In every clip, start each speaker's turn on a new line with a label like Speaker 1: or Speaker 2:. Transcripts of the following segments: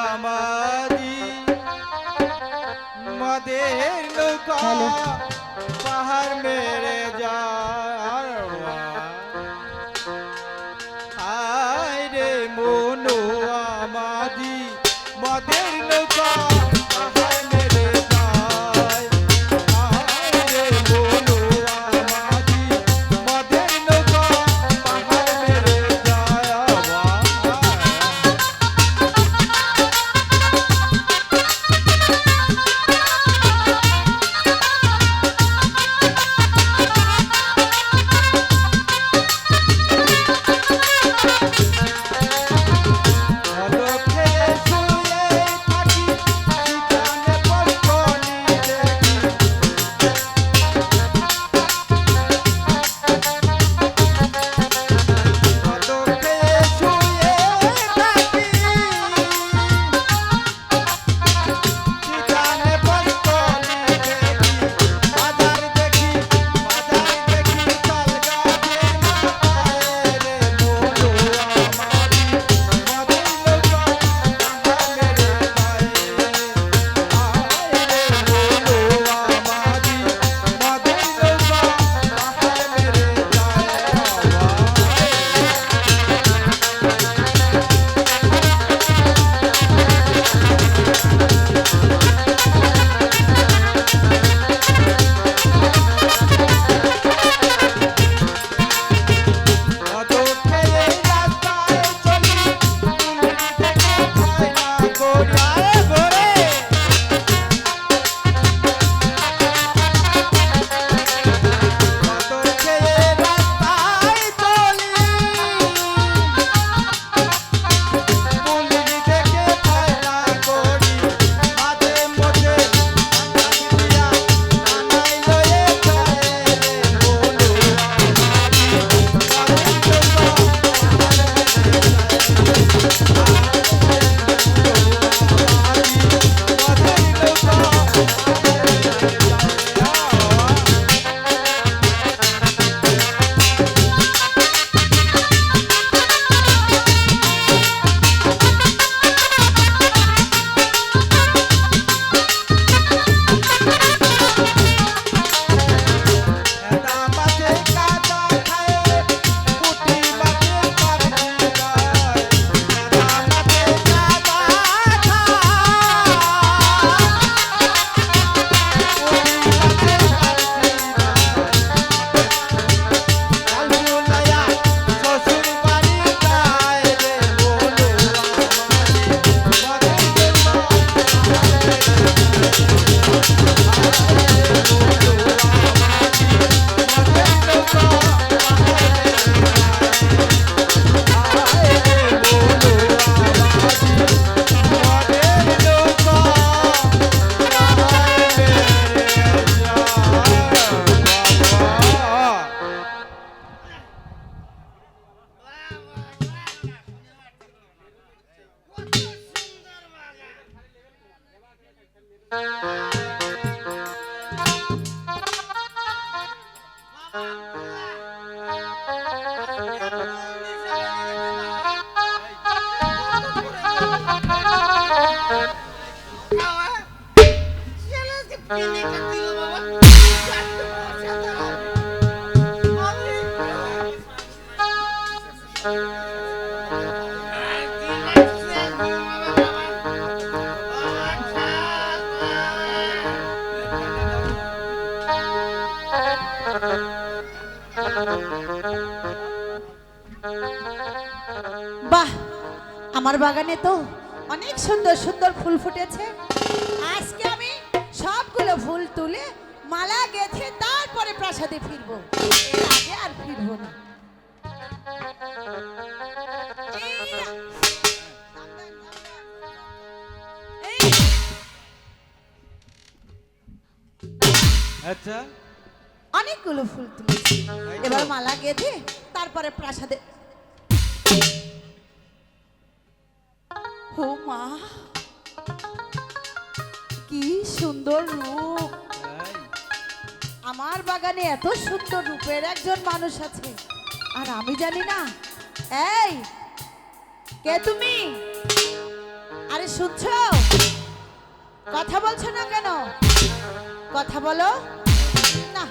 Speaker 1: আমারি মদের নৌকা পাহাড় মেরে যায় আয় রে মনু আমারি মদের নৌকা পাহাড় মেরে যায় আয় রে মনু আমারি মদের নৌকা পাহাড় মেরে যায়
Speaker 2: বাহ, আমার বাগানে তো অনেক সুন্দর সুন্দর ফুল ফুটেছে। আজকে আমি সবগুলো ফুল তুলে মালা গেঁথে তারপরে প্রাসাদে ফিরবো, এর আগে আর ফিরবো না।
Speaker 1: আচ্ছা,
Speaker 2: অনেকগুলো ফুল তুলেছি, এবার মালা গেঁথে তারপরে প্রাসাদে। ও মা, কি সুন্দর রূপ! আমার বাগানে এত সুন্দর রূপের একজন মানুষ আছে আর আমি জানি না। এই কে তুমি? আরে আরে শুনছো? কথা বলছো না কেন? কথা বলো না,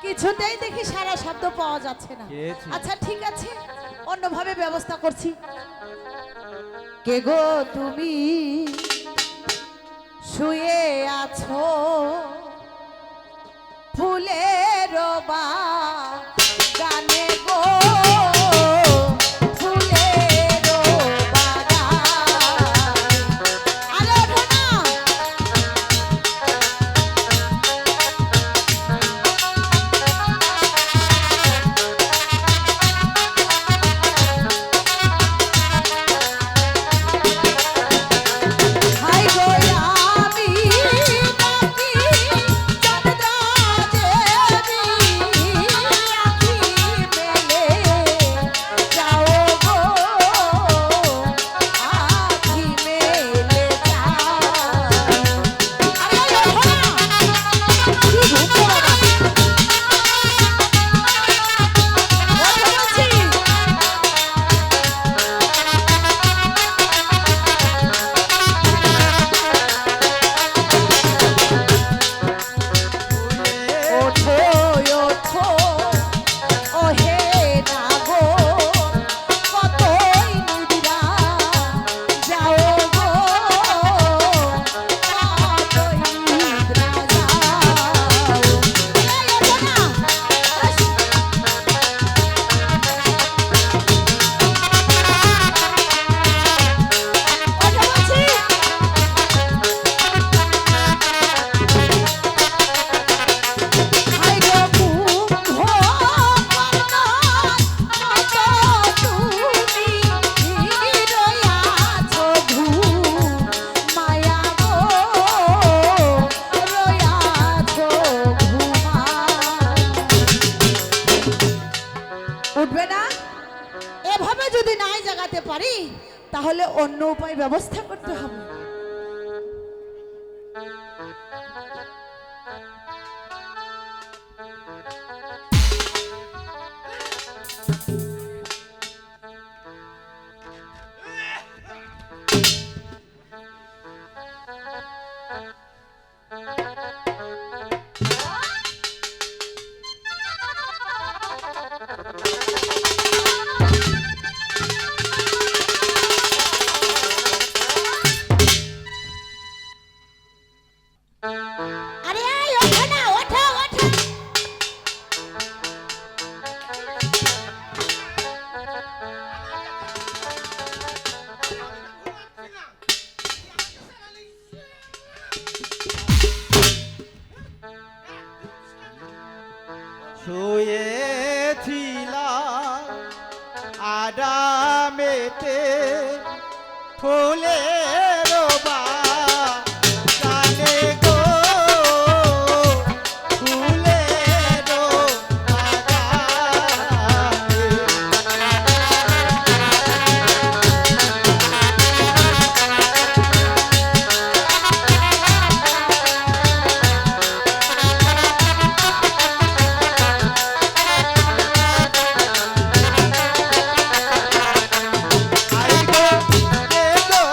Speaker 2: কিছুতেই দেখি সারা শব্দ পাওয়া যাচ্ছে না।
Speaker 1: খেয়েছি।
Speaker 2: আচ্ছা ঠিক আছে, অন্যভাবে ব্যবস্থা করছি। কে গো তুমি শুয়ে আছো ফুলের বাগানে গো, ফুলের বাগান। আরে ওঠো না। হাই গো আমি নাকি চন্দ্রা দেবী, আখি মেলে যাও গো, আখি মেলে যাও। আরে ওঠো না, কি ঘুমো বাবা, ওঠো বলছি। ওঠো ওঠো ওহে নাগর, কতই নিদ্রা যাও গো, কতই নিদ্রা যাও। এই ওঠো না। ওঠো বলছি। হাই গো কুম্ভ কর্ণার মতো তুমি রয়াছো ঘুমায়া গো, রয়াছো ঘুমায়া। উঠবে না? এভাবে যদি নাই জাগাতে পারি তাহলে অন্য উপায় ব্যবস্থা করতে হবে। আরে আয় ওঠো না, ওঠো ওঠো।
Speaker 1: শুয়েছিলাম আরামেতে ফুলের বাগানে গো, ফুলের বাগানে। আই গো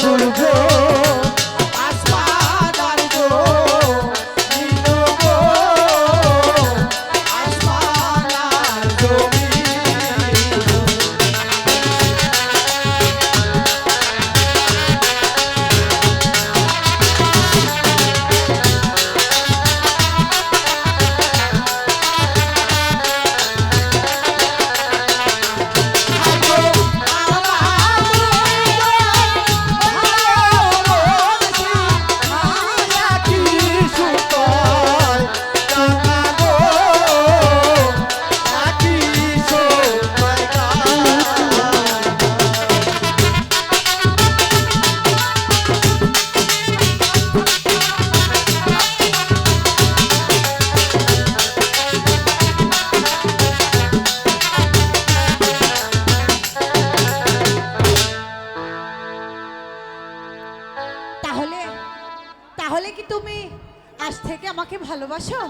Speaker 1: সূর্য আসমান আর গো নীল গো আসমান আর জমি
Speaker 2: তাহলে তাহলে কি তুমি আজ থেকে আমাকে ভালোবাসো?